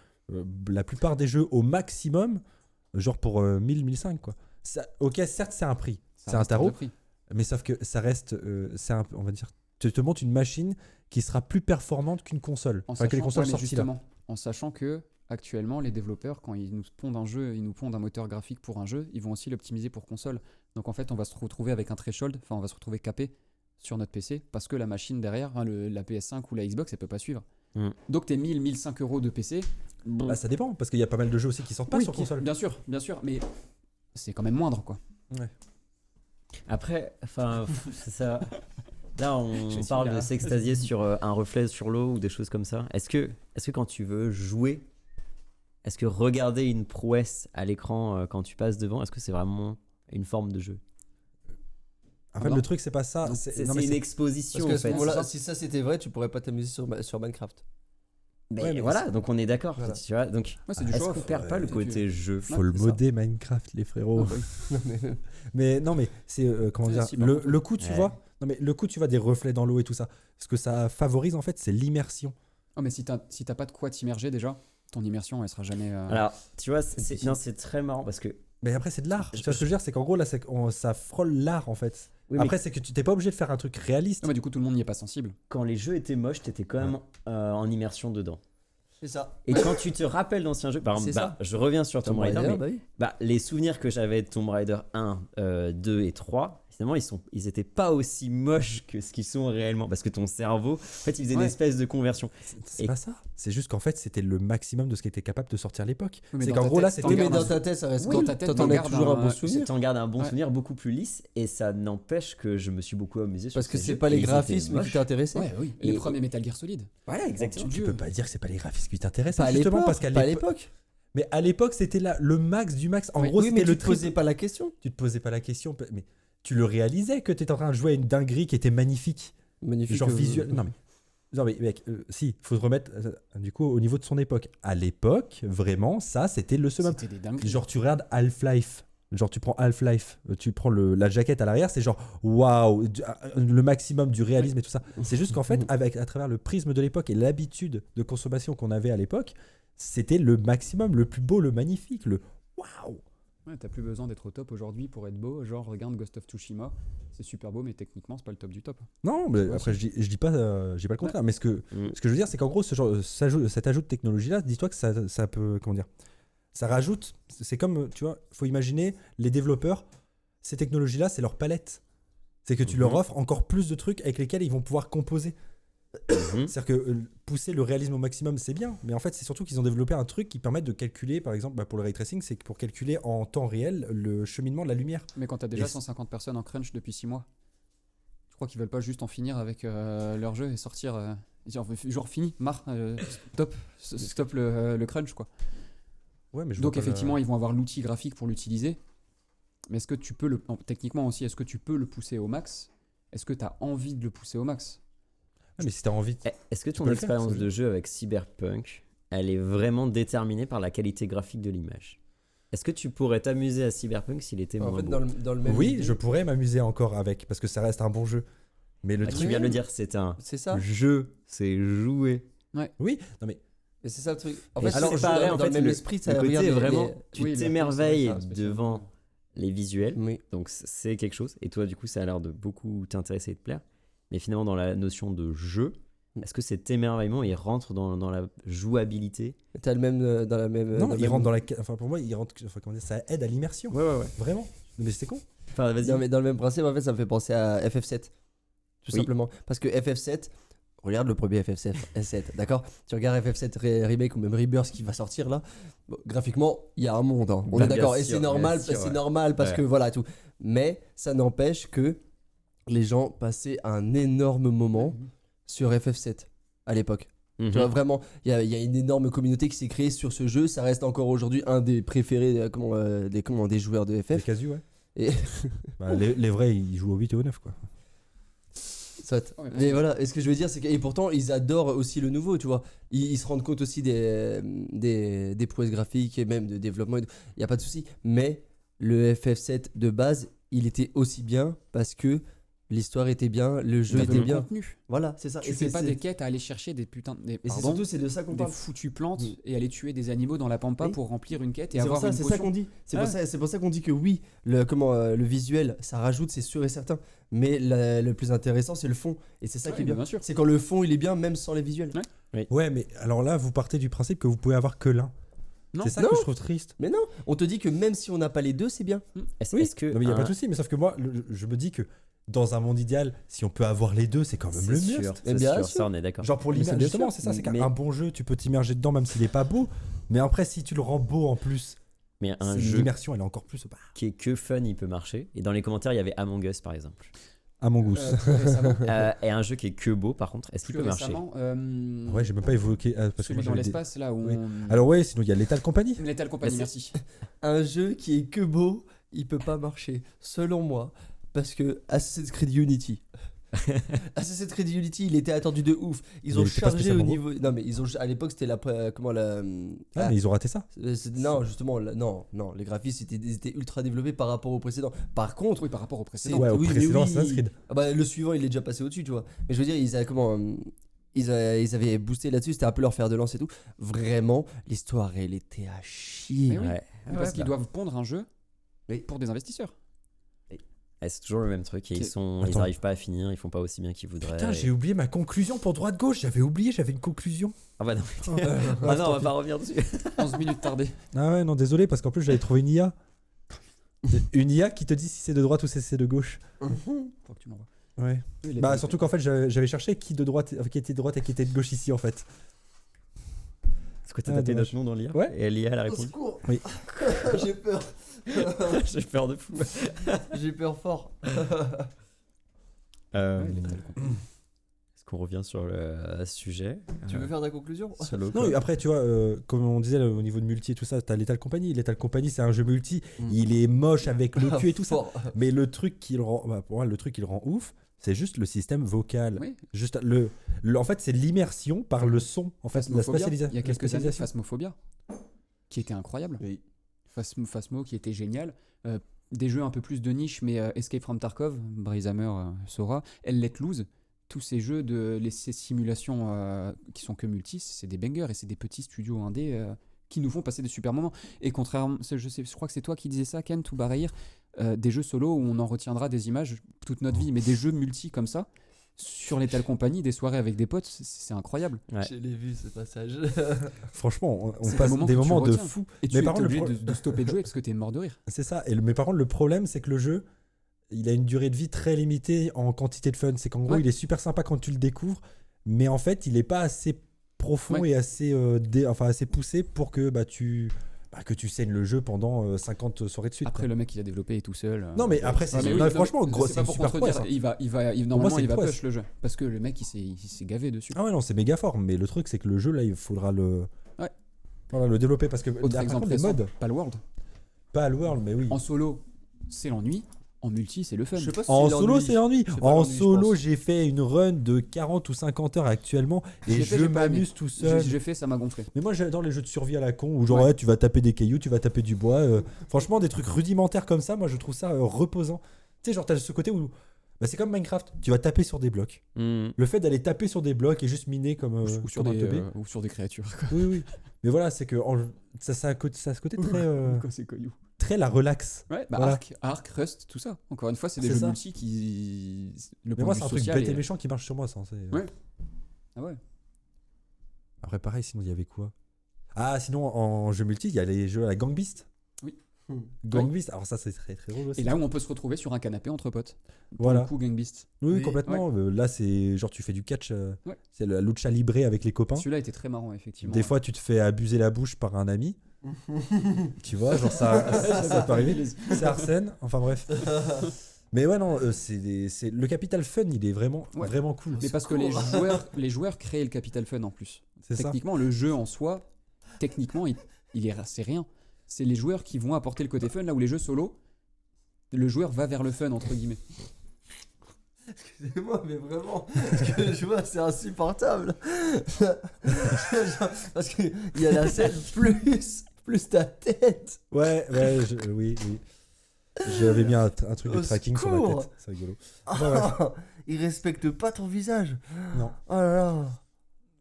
la plupart des jeux au maximum. Genre pour 1000, 1005 quoi. Ça, ok, certes c'est un prix, c'est un tarot, mais sauf que ça reste, on va dire, tu te montres une machine qui sera plus performante qu'une console. Enfin, que les consoles sorties là. En sachant que actuellement les développeurs, quand ils nous pondent un jeu, ils nous pondent un moteur graphique pour un jeu, ils vont aussi l'optimiser pour console. Donc en fait, on va se retrouver avec un threshold, enfin on va se retrouver capé sur notre PC parce que la machine derrière, la PS5 ou la Xbox, elle peut pas suivre. Donc tes 1000, 1005 € de PC. Bah, ça dépend, parce qu'il y a pas mal de jeux aussi qui sortent pas sur console. Bien sûr, mais c'est quand même moindre, quoi. Ouais. Après, enfin, c'est ça. Là, on parle de s'extasier sur un reflet sur l'eau ou des choses comme ça. Est-ce que quand tu veux jouer, est-ce que regarder une prouesse à l'écran quand tu passes devant, est-ce que c'est vraiment une forme de jeu ? En fait, le truc, c'est pas ça. C'est une exposition. Parce que si ça c'était vrai, tu pourrais pas t'amuser sur Minecraft. Mais voilà, donc on est d'accord. Voilà. Tu vois, donc est-ce qu'on perd pas le côté jeu ? Faut le modder Minecraft, les frérots. Mais non, mais c'est comment dire, le coup, tu vois. Non, mais le coup, tu vois, des reflets dans l'eau et tout ça. Ce que ça favorise en fait, c'est l'immersion. Oh, mais si t'as pas de quoi t'immerger déjà, ton immersion, elle sera jamais. Alors, tu vois, c'est très marrant parce que. Mais après, c'est de l'art. Tu vois ce que je veux dire, c'est qu'en gros là, ça frôle l'art en fait. Oui, après, c'est que tu t'es pas obligé de faire un truc réaliste. Non, mais du coup, tout le monde n'y est pas sensible. Quand les jeux étaient moches, t'étais quand même en immersion dedans. C'est ça. Et quand tu te rappelles d'anciens jeux, par exemple, je reviens sur Tomb Raider, mais les souvenirs que j'avais de Tomb Raider 1, 2 et 3, finalement ils étaient pas aussi moches que ce qu'ils sont réellement, parce que ton cerveau en fait il faisait une espèce de conversion. C'est pas ça, c'est juste qu'en fait c'était le maximum de ce qui était capable de sortir à l'époque. Oui, C'est qu'en gros là c'était Mais dans ta tête, ça reste dans ta tête, t'en as toujours un bon souvenir. T'en gardes un bon souvenir beaucoup plus lisse, et ça n'empêche que je me suis beaucoup amusé sur Parce que ces c'est jeux, pas et les ils étaient graphismes qui moches. t'intéressaient. Ouais, oui. Les premiers Metal Gear Solid. Voilà, exactement. tu peux pas dire que c'est pas les graphismes qui t'intéressent, Pas à justement l'époque. parce qu'à Pas à l'époque. l'époque. Mais à l'époque c'était là le max du max. En Oui, gros Oui, mais c'était tu le te posais pas la question. Tu te posais pas la question, mais tu le réalisais que tu étais en train de jouer à une dinguerie qui était magnifique. Magnifique. Genre visuel. Non mais mec, si, faut se remettre du coup au niveau de son époque. À l'époque, vraiment, ça c'était le summum. C'était des dingueries. Genre tu regardes Half-Life. Genre tu prends Half-Life, tu prends la jaquette à l'arrière, c'est genre waouh, le maximum du réalisme et tout ça. C'est juste qu'en fait, à travers le prisme de l'époque et l'habitude de consommation qu'on avait à l'époque, c'était le maximum, le plus beau, le magnifique, le waouh. Ouais, t'as plus besoin d'être au top aujourd'hui pour être beau. Genre, regarde Ghost of Tsushima, c'est super beau, mais techniquement, c'est pas le top du top. Non, mais après je dis pas le contraire, mais ce que je veux dire, c'est qu'en gros, cet ajout de technologie là, dis-toi que ça peut, comment dire, ça rajoute, c'est comme, tu vois, faut imaginer les développeurs, ces technologies là, c'est leur palette. C'est que tu leur offres encore plus de trucs avec lesquels ils vont pouvoir composer. C'est-à-dire que pousser le réalisme au maximum, c'est bien, mais en fait, c'est surtout qu'ils ont développé un truc qui permet de calculer, par exemple, pour le ray tracing, c'est pour calculer en temps réel le cheminement de la lumière. Mais quand t'as déjà 150 personnes en crunch depuis 6 mois, je crois qu'ils veulent pas juste en finir avec leur jeu et sortir. Genre fini, marre, stop le crunch quoi. Ouais, mais donc effectivement, ils vont avoir l'outil graphique pour l'utiliser. Mais est-ce que tu peux techniquement aussi, est-ce que tu peux le pousser au max? Est-ce que tu as envie de le pousser au max? Mais si t'as envie. Est-ce que ton expérience de jeu avec Cyberpunk, elle est vraiment déterminée par la qualité graphique de l'image? Est-ce que tu pourrais t'amuser à Cyberpunk s'il était moins beau? Dans le même Oui, idée. je pourrais m'amuser encore avec, parce que ça reste un bon jeu. Mais le Tu truc. viens de le dire, c'est un ça. jeu, c'est jouer. Oui, non mais. Et c'est ça le truc. En Et fait, alors, c'est pareil, dans en le fait, même le esprit, ça côté regarde vraiment, les- tu Oui, t'émerveilles ça, spécialement. devant les visuels. Oui. Donc c'est quelque chose. Et toi, du coup, ça a l'air de beaucoup t'intéresser et te plaire. Mais finalement, dans la notion de jeu, est-ce que cet émerveillement, il rentre dans la jouabilité? T'as le même dans la même. Non, dans le il même- rentre dans la. Enfin, pour moi, il rentre. Enfin, comment dire, ça aide à l'immersion. Ouais. Vraiment. Mais c'est con. Enfin, vas-y. Non, mais dans le même principe, en fait, ça me fait penser à FF7. Tout Oui. simplement. Parce que FF7, regarde le premier FF7, d'accord? Tu regardes FF7 Remake ou même Rebirth qui va sortir là. Bon, graphiquement, il y a un monde. Hein. On Bah, est d'accord. bien Et sûr, c'est normal, bien sûr, c'est ouais. normal parce Ouais. que voilà tout. Mais ça n'empêche que les gens passaient un énorme moment sur FF7 à l'époque. Mhm. Tu vois, vraiment, il y a une énorme communauté qui s'est créée sur ce jeu. Ça reste encore aujourd'hui un des préférés des joueurs de Les FF. casus, ouais. Et- Bah, les vrais, ils jouent au 8 et au 9, quoi. Soit. Ouais, Mais voilà, et ce que je veux dire, c'est que. Et pourtant, ils adorent aussi le nouveau, tu vois. Ils se rendent compte aussi des prouesses graphiques et même de développement. Il n'y a pas de souci. Mais le FF7 de base, il était aussi bien parce que l'histoire était bien, le jeu T'avais était le bien. contenu. Voilà, c'est ça. Tu Et fais c'est- pas c'est- des quêtes à aller chercher des putains Et c'est surtout, c'est de ça qu'on des parle. foutues plantes Oui. et aller tuer des animaux dans la pampa Oui. pour remplir une quête et C'est pour avoir ça, une c'est ça potion. qu'on dit. C'est Ouais. pour ça qu'on dit que oui, le visuel, ça rajoute, c'est sûr et certain. Mais le plus intéressant, c'est le fond. Et c'est ça qui est Oui, bien. bien sûr. C'est quand le fond, il est bien, même sans les visuels. Ouais. Ouais, mais alors là, vous partez du principe que vous pouvez avoir que l'un. Non. C'est ça Non. que je trouve triste. Mais non, on te dit que même si on n'a pas les deux, c'est bien. Est-ce que Non, mais il n'y a un- pas de souci, mais sauf que moi, je me dis que dans un monde idéal, si on peut avoir les deux, c'est quand même le c'est mieux. sûr, Eh c'est bien sûr, sûr. ça on est d'accord. Genre pour Mais l'image, c'est bien justement, sûr. c'est ça, c'est Mais- qu'un bon jeu, tu peux t'immerger dedans même s'il n'est pas beau, mais après, si tu le rends beau en plus, Mais un c'est- jeu l'immersion, elle est encore plus. qui est que fun, il peut marcher. Et dans les commentaires, il y avait Among Us par exemple. À mon goût. Plus récemment, Et un jeu qui est que beau, par contre, est-ce qu'il plus peut marcher? récemment, Ouais, j'ai même pas évoqué. Parce que celui moi, dans j'avais des- l'espace là où Oui. on... Alors, ouais, sinon il y a Lethal Company. Lethal Company, Bah, merci. Un jeu qui est que beau, il peut pas marcher, selon moi. Parce que Assassin's Creed Unity. Assassin's Creed Unity, il était attendu de ouf. Ils Il ont était pas chargé au spécialement niveau. Non, mais ils ont. À l'époque, c'était la. Comment la. Ah, mais ils ont raté ça. Non, justement, non, les graphismes étaient ultra développés par rapport au précédent. Par contre, Oui, par rapport au c'est- précédent. Ouais, au oui, mais précédent oui. Assassin's Creed. Ah bah, le suivant, il est déjà passé au-dessus, tu vois. Mais je veux dire, ils avaient boosté là-dessus, c'était un peu leur fer de lance et tout. Vraiment, l'histoire, elle était à chier. Mais oui. Ouais. Parce qu'ils doivent pondre un jeu Oui. pour des investisseurs. C'est toujours le même truc. Et ils Attends. arrivent pas à finir, ils font pas aussi bien qu'ils voudraient. Putain, et- j'ai oublié ma conclusion pour droite-gauche. J'avais oublié, j'avais une conclusion. Ah bah non, ah non, on va pas revenir dessus. 11 minutes tardées. Ah ouais, non, désolé, parce qu'en plus, j'avais trouvé une IA. Une IA qui te dit si c'est de droite ou si c'est de gauche. Faut que tu m'envoies. Ouais. Bah surtout qu'en fait j'avais cherché qui était de droite et qui était de gauche ici en fait. Est-ce que t'as tapé notre nom dans l'IA? Ouais. Et l'IA elle a répondu. Oui. J'ai peur. J'ai peur de fou. J'ai peur fort. Est-ce qu'on revient sur le sujet? Tu veux faire ta conclusion? Non, après tu vois, comme on disait là, au niveau de multi et tout ça, t'as Lethal Company. Lethal Company c'est un jeu multi, il est moche avec le cul et tout ça. Mais le truc qui le rend, pour moi le truc qui le rend ouf, c'est juste le système vocal. Oui. Juste en fait c'est l'immersion par le son. En fait la spécialisation. Il y a quelques années, Phasmophobia, qui était incroyable. Oui. Phasmo qui était génial. Des jeux un peu plus de niche, mais Escape from Tarkov, Brycehammer saura, Elle Let Loose, tous ces jeux ces simulations qui sont que multi, c'est des bangers et c'est des petits studios indés qui nous font passer des super moments. Et contrairement, je crois que c'est toi qui disais ça, Ken, tout Barahir, des jeux solo où on en retiendra des images toute notre vie, mais des jeux multi comme ça, sur Lethal Company, des soirées avec des potes, c'est incroyable. Ouais. Je l'ai vu ce passage. Franchement, on passe des moments de fou. Et tu es obligé de stopper de jouer parce que t'es mort de rire. C'est ça. Mais par contre, le problème, c'est que le jeu, il a une durée de vie très limitée en quantité de fun. C'est qu'en gros, il est super sympa quand tu le découvres, mais en fait, il est pas assez profond et assez, assez poussé pour que tu saignes le jeu pendant 50 soirées de suite. Après, le mec, il a développé tout seul. Non, mais après, franchement, gros, c'est une super prouesse. Normalement, il va push le jeu. Parce que le mec, il s'est gavé dessus. Ah ouais, non, c'est méga fort. Mais le truc, c'est que le jeu, là, il faudra le développer. Parce que, autre exemple, les modes. Palworld. Palworld, mais oui. En solo, c'est l'ennui. En multi, c'est le fun. En solo, c'est l'ennui. En solo, j'ai fait une run de 40 ou 50 heures actuellement et je m'amuse tout seul. J'ai fait, ça m'a gonflé. Mais moi, j'adore les jeux de survie à la con où genre tu vas taper des cailloux, tu vas taper du bois. Franchement, des trucs rudimentaires comme ça, moi, je trouve ça reposant. Tu sais, genre, t'as ce côté où c'est comme Minecraft, tu vas taper sur des blocs. Le fait d'aller taper sur des blocs et juste miner comme ou sur des créatures. Quoi. Oui. Mais voilà, c'est que ça a ce côté très. Quoi, c'est cailloux. Très la relax. Ouais, voilà. Arc, Rust, tout ça. Encore une fois, c'est des jeux multi qui. Mais moi, c'est un truc bête et méchant qui marche sur moi, ça. Ouais. Ah ouais. Après, pareil, sinon, il y avait quoi? Ah, sinon, en jeu multi, il y a les jeux à la Gang Beast. Oui. Gang Beast, alors ça, c'est très très drôle aussi. Et là où on peut se retrouver sur un canapé entre potes. Voilà. Pour le coup, Gang Beast. Oui, complètement. Ouais. Là, c'est genre, tu fais du catch. C'est la lucha libre avec les copains. Celui-là était très marrant, effectivement. Des fois, tu te fais abuser la bouche par un ami. Tu vois, genre ça peut arriver. C'est Arsène, enfin bref. Mais ouais, non, c'est le capital fun, il est vraiment cool. Mais parce que les joueurs créent le capital fun en plus. C'est techniquement, le jeu en soi, techniquement, c'est rien. C'est les joueurs qui vont apporter le côté fun, là où les jeux solo, le joueur va vers le fun, entre guillemets. Excusez-moi, mais vraiment, ce que je vois, c'est insupportable. Parce qu'il y a la scène plus ta tête. Ouais, oui. J'avais mis un truc de tracking sur la tête, c'est rigolo. Il respecte pas ton visage. Non. Oh là là.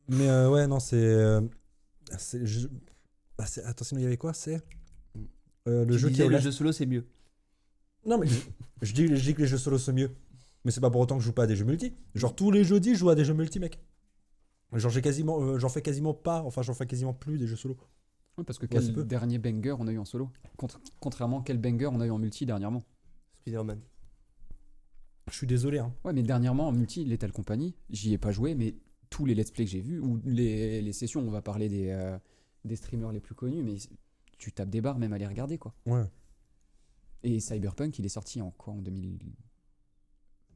Mais ouais, non, attends, sinon il y avait quoi? C'est le jeu qui est le jeu solo, c'est mieux. Non, mais je dis que les jeux solo sont mieux. Mais c'est pas pour autant que je joue pas à des jeux multi. Genre tous les jeudis, je joue à des jeux multi, mec. Genre j'en fais quasiment plus des jeux solo. Oui, parce que quel dernier banger on a eu en solo contrairement à quel banger on a eu en multi dernièrement? Spider-Man. Je suis désolé. Hein. Ouais, mais dernièrement en multi, Lethal Company, j'y ai pas joué, mais tous les let's play que j'ai vus, ou les sessions, on va parler des streamers les plus connus, mais tu tapes des barres même à les regarder, quoi. Ouais. Et Cyberpunk, il est sorti en quoi? En 2020.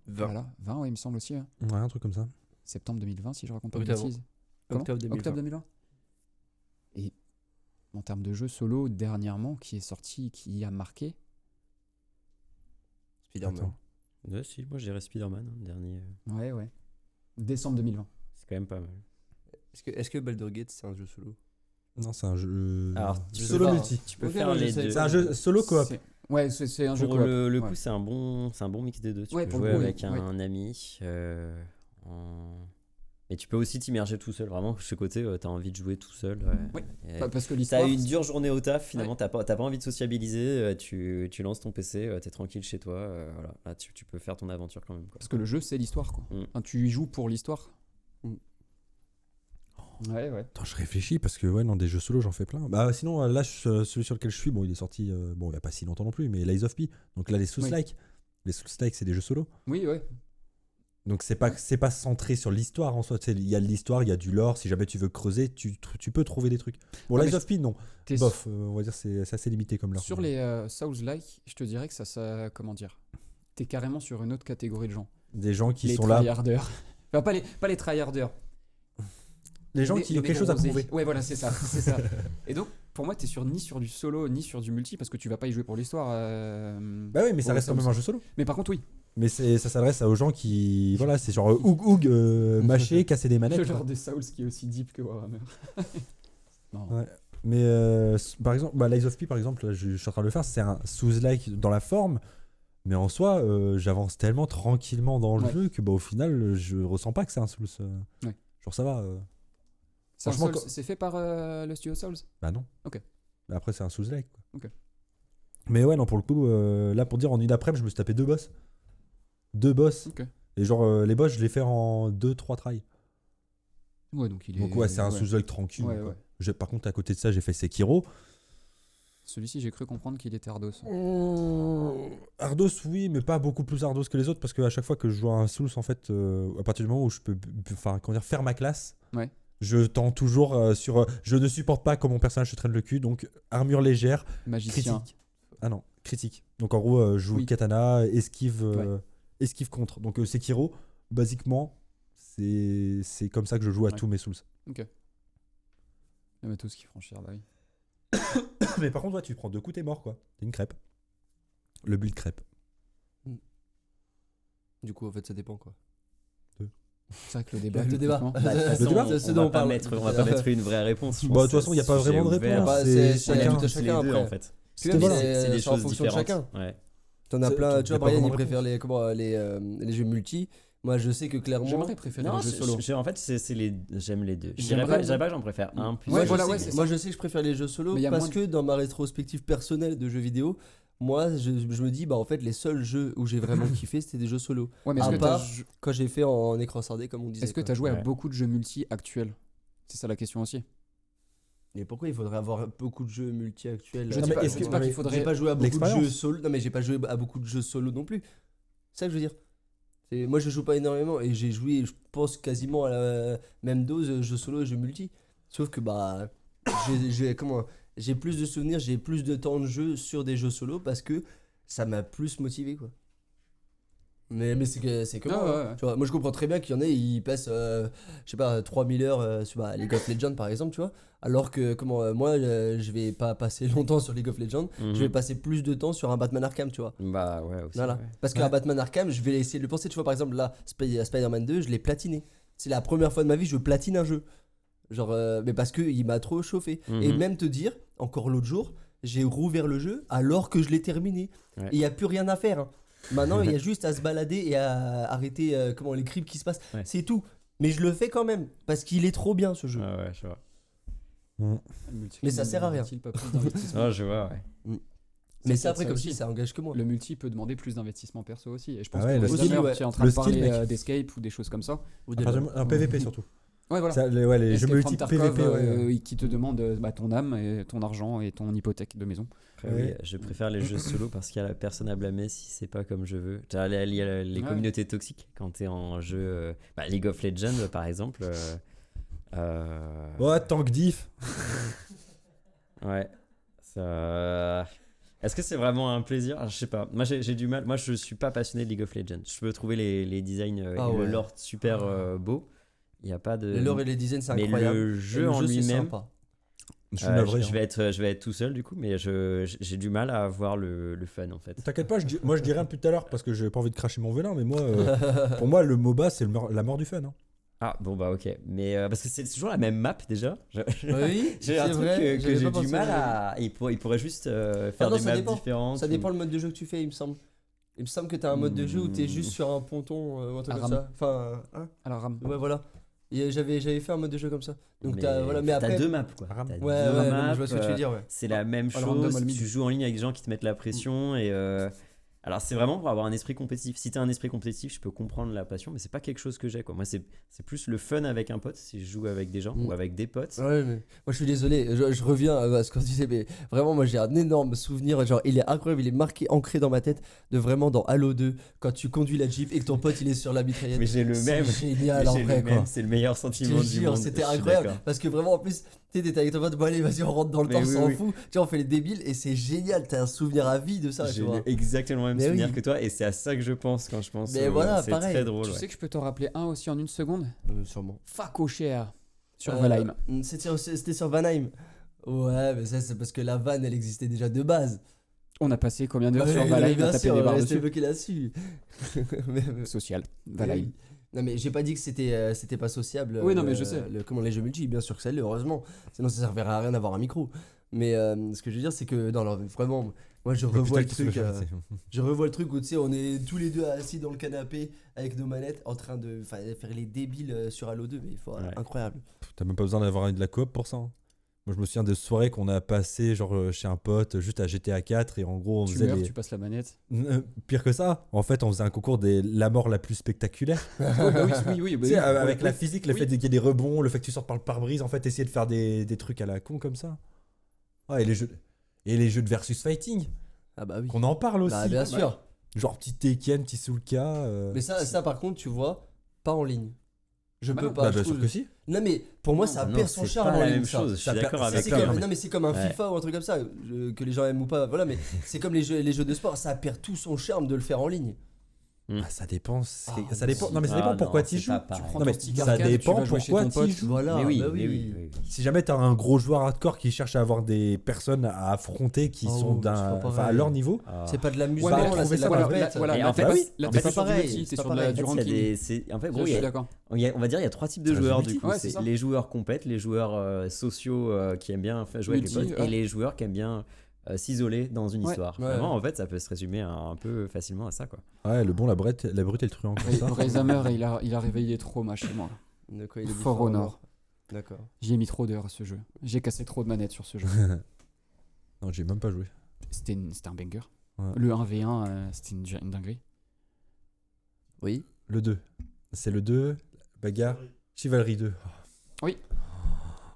Voilà, 20, ouais, il me semble aussi. Hein. Ouais, un truc comme ça. Septembre 2020, si je raconte pas de bêtises. Octobre 2020. Et en termes de jeu solo, dernièrement, qui est sorti, qui a marqué Spider-Man. Ouais, si, moi j'irais Spider-Man, dernier. Ouais. Décembre 2020. C'est quand même pas mal. Est-ce que Baldur's Gate, c'est un jeu solo? Non, c'est un jeu. Alors, solo multi. Tu peux faire les deux. C'est un jeu solo coop. Ouais, c'est un jeu pour coop. Le coup, c'est un bon mix des deux. Tu peux jouer avec un ami. Mais tu peux aussi t'immerger tout seul. Vraiment, ce côté, t'as envie de jouer tout seul. Oui. Parce que l'histoire. T'as une dure journée au taf, finalement, t'as pas envie de sociabiliser. Tu lances ton PC, t'es tranquille chez toi. Voilà. Là, tu peux faire ton aventure quand même. Quoi. Parce que le jeu, c'est l'histoire, quoi. Enfin, tu y joues pour l'histoire. Ouais. Attends, je réfléchis parce que non, des jeux solo, j'en fais plein. Bah sinon, là, celui sur lequel je suis, il est sorti, il y a pas si longtemps non plus, mais Lies of P. Donc là, les Souls-like. Les Souls-like, c'est des jeux solo. Oui, ouais. Donc c'est pas centré sur l'histoire en soi. Il y a de l'histoire, il y a du lore. Si jamais tu veux creuser, tu peux trouver des trucs. Bon, Lies of P, non. Bof, on va dire c'est assez limité comme lore. Sur les Souls-like, je te dirais que ça comment dire, t'es carrément sur une autre catégorie de gens. Des gens qui les sont là. Tryharders. Enfin, pas les tryharders. Les gens qui ont quelque chose à prouver. Ouais, voilà, c'est ça. Et donc, pour moi, t'es ni sur du solo, ni sur du multi, parce que tu vas pas y jouer pour l'histoire. Bah oui, mais ça reste quand même un jeu solo. Mais par contre, oui. Mais ça s'adresse aux gens qui. Voilà, c'est genre oug, mâcher, casser des manettes. Le genre des Souls qui est aussi deep que Warhammer. Non. Ouais. Mais par exemple, Lies of P, par exemple, je suis en train de le faire, c'est un Souls-like dans la forme. Mais en soi, j'avance tellement tranquillement dans le jeu que au final, je ressens pas que c'est un Souls. Genre, ça va. C'est fait par le studio Souls? Bah non. Ok. Mais après, c'est un Souls-like. Ok. Mais ouais, non, pour le coup, là, pour dire, en une après-midi, je me suis tapé 2 boss. 2 boss. Ok. Et genre, les boss, je les fais en 2-3 tries. Ouais, donc il est. Donc, ouais, c'est un Souls-like tranquille. Ouais. Par contre, à côté de ça, j'ai fait Sekiro. Celui-ci, j'ai cru comprendre qu'il était Ardos. Ardos, oui, mais pas beaucoup plus Ardos que les autres, parce qu'à chaque fois que je joue à un Souls, en fait, à partir du moment où je peux faire ma classe, je tends toujours sur. Je ne supporte pas quand mon personnage se traîne le cul, donc armure légère, magicien. Critique. Ah non, critique. Donc en gros, je joue katana, esquive contre. Donc Sekiro, basiquement, c'est comme ça que je joue à tous mes Souls. Ok. Mais tout ce qui franchir, bah oui. Mais par contre, tu prends 2 coups, t'es mort, quoi. T'es une crêpe. Le build crêpe. Du coup, en fait, ça dépend, quoi. C'est vrai que le débat. Le débat. Bah, de toute façon, on va pas mettre une vraie réponse. Bah, de toute façon, il n'y a pas vraiment de réponse. C'est chacun après. En fait. C'est des choses différentes. De chacun. T'en as plein. Tu vois, Brian, il préfère les jeux multi. Moi, je sais que clairement. J'aimerais préférer les jeux solo. En fait, j'aime les deux. Je dirais pas que j'en préfère un plus. Moi, je sais que je préfère les jeux solo parce que dans ma rétrospective personnelle de jeux vidéo, moi, je me dis, en fait, les seuls jeux où j'ai vraiment kiffé, c'était des jeux solo. Ouais, mais à part quand j'ai fait en écran scindé, comme on disait. Est-ce que tu as joué à beaucoup de jeux multi actuels? C'est ça la question aussi. Mais pourquoi il faudrait avoir beaucoup de jeux multi actuels? Je dis pas qu'il faudrait. J'ai pas joué à beaucoup de jeux solo. Non, mais j'ai pas joué à beaucoup de jeux solo non plus. C'est ça que je veux dire. Moi, je joue pas énormément et j'ai joué, je pense, quasiment à la même dose jeux solo et jeux multi. Sauf que j'ai plus de souvenirs, j'ai plus de temps de jeu sur des jeux solo parce que ça m'a plus motivé, quoi. Mais c'est que moi. Tu vois, moi, je comprends très bien qu'il y en ait, ils passent, je sais pas, 3000 heures sur League of Legends, par exemple, tu vois. Alors que moi, je vais pas passer longtemps sur League of Legends, je vais passer plus de temps sur un Batman Arkham, tu vois. Bah ouais, aussi. Voilà. Parce qu'un Batman Arkham, je vais essayer de le penser. Tu vois, par exemple, là, Spider-Man 2, je l'ai platiné. C'est la première fois de ma vie que je platine un jeu. Genre, mais parce qu'il m'a trop chauffé. Et même te dire, encore l'autre jour, j'ai rouvert le jeu alors que je l'ai terminé. Et il n'y a plus rien à faire. Hein. Maintenant, il y a juste à se balader et à arrêter les creeps qui se passent. C'est tout. Mais je le fais quand même parce qu'il est trop bien, ce jeu. Ah ouais, je vois. Mais ça sert à rien. Ah, je vois, Mais c'est après, comme si ça engage que moi. Le multi peut demander plus d'investissement perso aussi. Et je pense que tu es en train de parler d'escape ou des choses comme ça. Un PVP surtout. Ouais, voilà. Ça, les jeux multi PVP qui te demandent ton âme, et ton argent et ton hypothèque de maison. Oui, je préfère les jeux solo parce qu'il y a la personne à blâmer si c'est pas comme je veux. Il y a les communautés toxiques quand t'es en jeu. League of Legends, par exemple. Tank diff. Ouais. Est-ce que c'est vraiment un plaisir? Je sais pas. Moi, j'ai du mal. Moi, je suis pas passionné de League of Legends. Je peux trouver les designs et le lore super beau. Il y a pas de. Le lore et les designs, c'est incroyable. Mais le jeu en lui-même. Je vais être tout seul du coup, mais j'ai du mal à avoir le fun en fait. T'inquiète pas, moi je dirais un peu tout à l'heure parce que j'ai pas envie de cracher mon venin, mais moi, pour moi, le MOBA c'est la mort du fun. Hein. Ah bon bah ok, mais parce que c'est toujours la même map déjà. Oui, j'ai un truc que j'ai du mal à. Il pourrait juste faire des maps différentes. Ça dépend le mode de jeu que tu fais, il me semble. Il me semble que t'as un mode de jeu où t'es juste sur un ponton ou un truc comme ça. Enfin, à la rame. Ouais, voilà. Et j'avais fait un mode de jeu comme ça. Donc mais après t'as 2 maps quoi. Je vois ce que tu veux dire. C'est la même chose. Tu joues en ligne avec des gens qui te mettent la pression et Alors c'est vraiment pour avoir un esprit compétitif. Si t'as un esprit compétitif, je peux comprendre la passion, mais c'est pas quelque chose que j'ai, quoi. Moi c'est plus le fun avec un pote, si je joue avec des gens ou avec des potes. Ouais, mais moi je suis désolé, je reviens à ce qu'on disait, mais vraiment moi j'ai un énorme souvenir, genre il est incroyable, il est marqué, ancré dans ma tête, de vraiment dans Halo 2, quand tu conduis la Jeep et que ton pote il est sur la mitraillette. Mais j'ai le même. C'est génial en vrai, quoi. C'est le meilleur Je sentiment te du jure, monde. c'était Je suis incroyable, d'accord. parce que vraiment en plus, tu sais, t'es avec ton pote, bon allez vas-y on rentre dans le Mais temps, on oui, s'en oui. fout, tu vois, on fait les débiles et c'est génial, t'as un souvenir à vie de ça, tu J'ai vois. exactement le même Mais souvenir oui. que toi, et c'est à ça que je pense quand je pense. Mais voilà, c'est pareil. très drôle. Tu ouais. sais que je peux t'en rappeler un aussi en une seconde. Sûrement. Faco cher sur Valheim. C'était sur Vanheim. Ouais, mais ça c'est parce que la vanne elle existait déjà de base. On a passé combien d'heures sur Ouais, Valheim bien à taper sûr, des barres restez dessus. bloqué là-dessus. Social. Mais Valheim. oui. Non mais j'ai pas dit que c'était pas sociable. Oui, non, mais je sais. Comment les jeux multi, bien sûr que ça l'est, heureusement. Sinon ça servirait à rien d'avoir un micro. Mais ce que je veux dire c'est que vraiment, moi je revois le truc. Je revois le truc où tu sais on est tous les deux assis dans le canapé avec nos manettes en train de faire les débiles sur Halo 2, mais incroyable. T'as même pas besoin d'avoir de la coop pour ça. Hein. Moi, je me souviens des soirées qu'on a passées genre chez un pote juste à GTA 4 et en gros on Tu faisait meurs, tu passes la manette. Pire que ça, en fait on faisait un concours de la mort la plus spectaculaire. Oui. Tu sais, avec la physique, le fait qu'il y ait des rebonds, le fait que tu sortes par le pare-brise, en fait essayer de faire des trucs à la con comme ça. Ouais, et les jeux de versus fighting, Ah bah oui. qu'on en parle aussi. Bah, bien sûr. Genre petit Tekken, petit Soulka. Mais ça par contre tu vois, pas en ligne. Je Bah peux non. pas. Bah, je bien sûr trouve. que si. Non mais pour moi ça Non, perd son c'est charme pas en la ligne. même ça. chose. Je Ça suis perd- d'accord c'est avec C'est toi. comme, non mais c'est comme un Ouais. FIFA ou un truc comme ça, que les gens aiment ou pas, voilà, mais c'est comme les jeux de sport, ça perd tout son charme de le faire en ligne. Ah, ça dépend. Ah, Ça dépend. Non mais ça Ah, dépend non, pourquoi c'est tu joues. pas pareil. prends Non mais ton petit ça arcade, tu dépend vas jouer chez pourquoi ton tu pote. joues. Voilà, Mais oui, bah mais oui. Si jamais t'as un gros joueur hardcore qui cherche à avoir des personnes à affronter qui Oh, sont mais c'est pas à pareil. leur niveau, Ah. C'est pas de l'amusement, Bah, là, trouver c'est de ça, la voilà, compète. Et là, en t'es fait, pas- oui, là, en t'es fait, pas c'est sur du pareil, multi, c'est t'es pas sur pareil. du En fait, ranking. en fait, Je gros, suis d'accord. on va dire il y a trois types de C'est un joueurs jeu du multi. coup. Ouais, c'est C'est ça. les joueurs compètes, les joueurs sociaux qui aiment bien jouer avec les Multi, potes, ouais. et les joueurs qui aiment bien s'isoler dans une Ouais. histoire. Ouais. Vraiment, en fait, ça peut se résumer un peu facilement à ça, quoi. ouais, le bon, la brute et le truand. comme ça. Rayzamer, il a réveillé des traumas chez moi. De quoi il est dit For Honor. D'accord. J'y ai mis trop d'heures à ce jeu. J'ai cassé trop de manettes sur ce jeu. Non, j'ai même pas joué. C'était un banger. Ouais. Le 1v1, c'était une dinguerie. Oui. Le 2. C'est le 2, bagarre, Chivalry 2. Oui.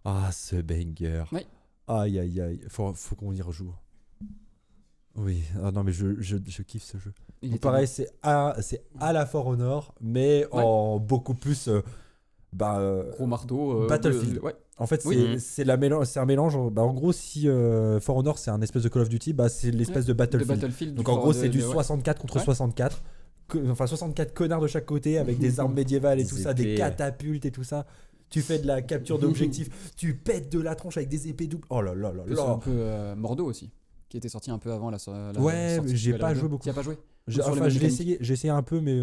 Ah, ce banger. Oui. Aïe, aïe, aïe. Faut qu'on y rejoue. Oui. Ah non, mais je kiffe ce jeu. Il Donc était pareil, c'est à la For Honor, mais en beaucoup plus. gros marteau. Battlefield. Ouais. En fait, Oui. c'est un mélange. En gros, si For Honor c'est un espèce de Call of Duty, c'est l'espèce de De Battlefield. Battlefield. Donc en gros, c'est du ouais. 64 contre Ouais. 64. Enfin, 64 connards de chaque côté avec des armes médiévales et Des tout ça, des épées. catapultes et tout ça. Tu fais de la capture d'objectifs, tu pètes de la tronche avec des épées doubles. Oh là là là C'est un là. peu Mordo aussi, qui était sorti un peu avant la Ouais, sortie mais j'ai de pas la joué 2. beaucoup. Tu y as pas joué J'ai sur les mêmes j'ai essayé un peu, mais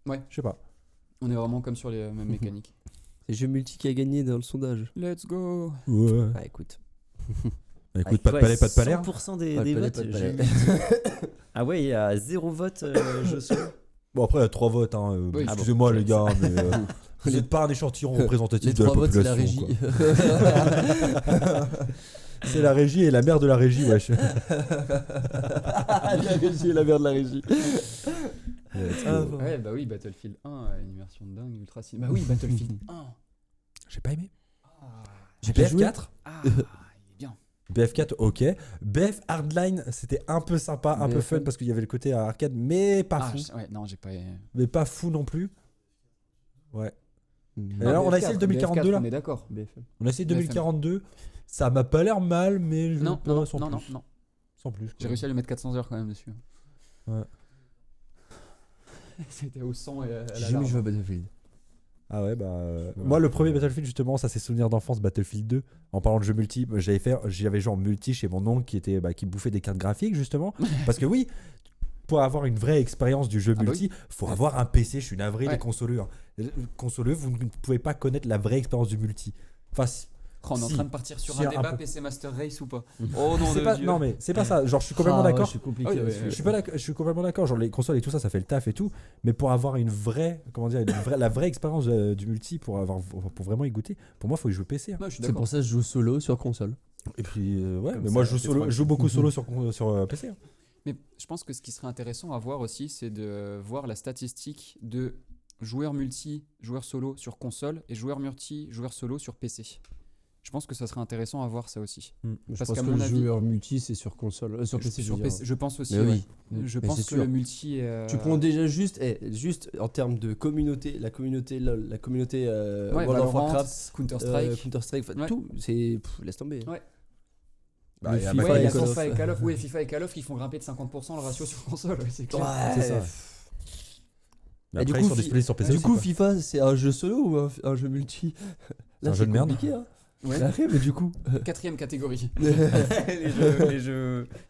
Ouais. je sais pas. On est vraiment comme sur les mêmes mécaniques. C'est jeu multi qui a gagné dans le sondage. Let's go. Ouais. Ah écoute. Écoute, pas de palais, pas de palais. 100% des Pas de palais, votes. pas de je- palais. Ah ouais, il y a 0 vote, je sais. Bon, après, il y a 3 votes. Hein. Oui. Excusez-moi, Ah bon, les gars, mais vous n'êtes pas un échantillon représentatif Les de la 3 votes, c'est la population. régie. quoi. C'est la régie et la mère de la régie, wesh. La régie et la mère de la régie. Ah, bon. Ouais, bah oui, Battlefield 1, une version de dingue, ultra ciné. Bah oui, Battlefield 1. J'ai pas aimé. J'ai pas joué. BF4 Ah, il est bien. BF4, ok. BF Hardline, c'était un peu sympa, un peu BF1. fun parce qu'il y avait le côté arcade, mais pas fou. Ouais, non, j'ai pas. Mais pas fou non plus. Ouais. Mm. Et alors, on a essayé le 2042 là. On est d'accord. BFM. On a essayé BFM. 2042. Ça m'a pas l'air mal, mais je Non, pas non, sans non, plus. non. Sans plus. quoi. J'ai réussi à lui mettre 400 heures quand même dessus. Ouais. C'était au sang et à J'ai la jamais larme. joué à Battlefield. Ah ouais, moi le premier Battlefield justement, ça c'est souvenir d'enfance, Battlefield 2. En parlant de jeux multi, j'avais joué en multi chez mon oncle qui bouffait des cartes graphiques justement. Parce que oui, pour avoir une vraie expérience du jeu Ah bah multi, faut avoir un PC. Je suis navré, Ouais. les consoleux. Hein. Consoleux, vous ne pouvez pas connaître la vraie expérience du multi. Enfin, On est en si. train de partir sur Si, un un débat peu. PC Master Race ou pas. Oh non, c'est de pas, Dieu. non mais c'est pas ça. Genre, je suis complètement d'accord. C'est compliqué. Ah oui, là-dessus. Je suis pas d'accord, je suis complètement d'accord. Genre les consoles et tout ça, ça fait le taf et tout. Mais pour avoir une vraie, la vraie expérience du multi, pour vraiment y goûter, pour moi, faut y jouer PC. Hein. Non, je suis C'est d'accord. pour ça que je joue solo sur console. Et puis ouais, Comme mais ça, moi je c'est joue trop joue beaucoup solo sur PC. Hein. Mais je pense que ce qui serait intéressant à voir aussi, c'est de voir la statistique de joueurs multi, joueurs solo sur console et joueurs multi, joueurs solo sur PC. Je pense que ça serait intéressant à voir ça aussi. Je Parce pense qu'à que mon le avis, joueur multi, c'est sur console. Sur PC, sur PC, je pense aussi. Mais oui. Je Mais pense c'est que sûr. le multi. Tu prends déjà juste en termes de communauté, la communauté LoL, la communauté World of Valorant, Warcraft, Counter-Strike. Counter-Strike, Ouais. tout, c'est laisse tomber. Ouais. Bah, il y a FIFA Ouais, il y a Call of. FIFA et Call of. Oui, FIFA et Call of qui font grimper de 50% le ratio sur console. Ouais, c'est clair. Ouais, C'est ça. Mais Et du après, coup, ils sont disponibles sur PC Du aussi, coup, quoi. FIFA, c'est un jeu solo ou un jeu multi? C'est un jeu de merde. Compliqué, hein. Ouais. Bah, mais du coup. 4ème catégorie.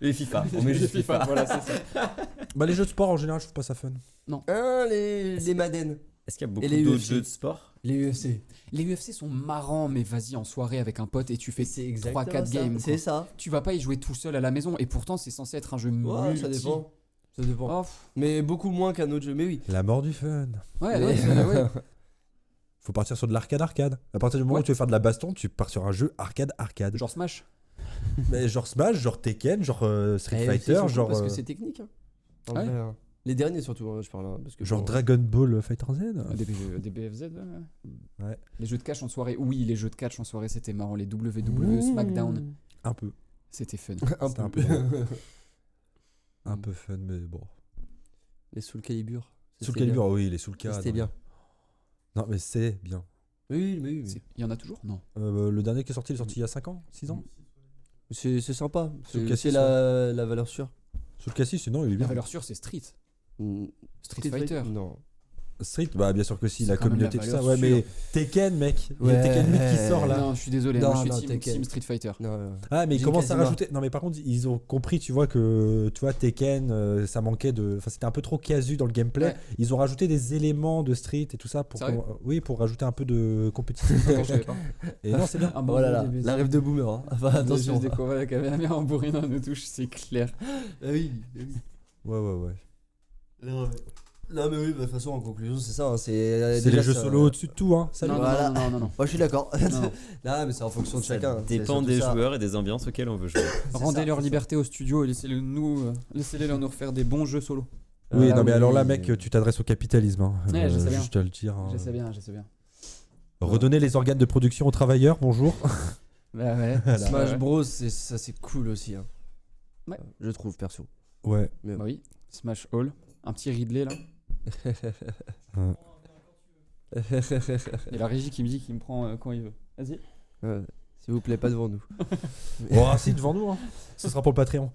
les FIFA. On met juste FIFA. Voilà, c'est ça. Bah, les jeux de sport en général, je trouve pas ça fun. Les Madden, Est-ce qu'il y a beaucoup les d'autres UFC. jeux de sport? les UFC. Les UFC sont marrants, mais vas-y en soirée avec un pote et tu fais C'est exactement 3-4 ça. games. C'est ça. Tu vas pas y jouer tout seul à la maison et pourtant c'est censé être un jeu Ouais, multi. ça dépend. Ça dépend. Oh, Mais beaucoup moins qu'un autre jeu. Mais oui. La mort du fun. ouais, Mais- ouais, ouais. Faut partir sur de l'arcade. À partir du moment où tu veux faire de la baston, tu pars sur un jeu arcade. Genre Smash. Mais genre Smash, genre Tekken, genre Street Eh, Fighter, c'est genre parce que c'est technique. Hein. En Ouais. vrai, hein. Les derniers surtout, hein, je parle. Hein, parce que genre bon, Dragon Ball Fighter Z. Des BFZ. Ouais. Les jeux de catch en soirée. Oui, les jeux de catch en soirée c'était marrant. Les WWE, SmackDown, Un peu. c'était fun. Un C'était un peu. peu Un peu fun, mais bon. Les Soul Calibur. Ça, Soul c'était Calibur, oui, les Soul bien. Ça, Calibur. C'était bien. Non, mais c'est bien. Oui, mais oui. Il y en a toujours? Non. Le dernier qui est sorti, il est sorti il y a 5 ans 6 ans C'est sympa. Soul C'est Cassis, la valeur sûre. Soul Cassis, non, il est La bien. valeur sûre c'est Street. Mm. Street Fighter. Non. Street, bah bien sûr que si, C'est la quand même communauté, la tout ça. valeur Ouais, mais Tekken, mec. Il y a Ouais. Tekken 8 qui sort là. Non, je suis désolé. Non, moi je non, suis Tekken. team Street Fighter. Non. Ah, mais ils Jin commencent à Kazuma. rajouter. Non, mais par contre, ils ont compris, tu vois, que tu vois, Tekken, ça manquait de. Enfin, c'était un peu trop casu dans le gameplay. Ouais. Ils ont rajouté des éléments de Street et tout ça pour. Sérieux Oui, pour rajouter un peu de compétition. Ok, je savais pas. Et non, c'est bien. Ah, Oh là là, la rêve de boomer. Hein. Enfin, attention. Des combats avec la mère en bourrinant nous touche, c'est clair. Ah oui. Ouais. Non, mais oui, bah, de toute façon, en conclusion, c'est ça. Hein, c'est C'est déjà, les jeux ça- solo au-dessus de tout, hein. Salut. Non, Voilà. non. Moi, je suis d'accord. Non. Non, mais c'est en fonction de Ça chacun. C'est dépend surtout des ça. joueurs et des ambiances auxquelles on veut jouer. Rendez ça, leur c'est liberté au studio et laissez-les nous refaire des bons jeux solo. Oui, Ah non, mais oui. alors là, mec, tu t'adresses au capitalisme. Hein. Ouais, je sais bien. Juste à le dire. Hein. Je sais bien. Redonner les organes de production aux travailleurs, bonjour. Bah ouais. Smash Bros, ça c'est cool aussi. Hein. Ouais. Je trouve, perso. Ouais. Bah oui. Smash Hall. Un petit Ridley là. Et la régie qui me dit qu'il me prend quand il veut. Vas-y. S'il vous plaît, pas devant nous. Oh, si, devant nous. Hein. Ce sera pour le Patreon.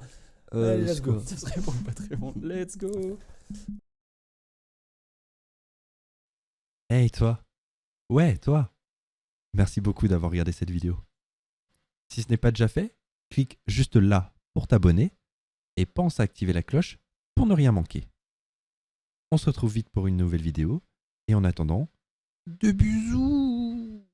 Allez, let's go. Ça serait pour le Patreon. Let's go. Hey toi. Ouais, toi. Merci beaucoup d'avoir regardé cette vidéo. Si ce n'est pas déjà fait, clique juste là pour t'abonner et pense à activer la cloche pour ne rien manquer. On se retrouve vite pour une nouvelle vidéo et en attendant, de bisous.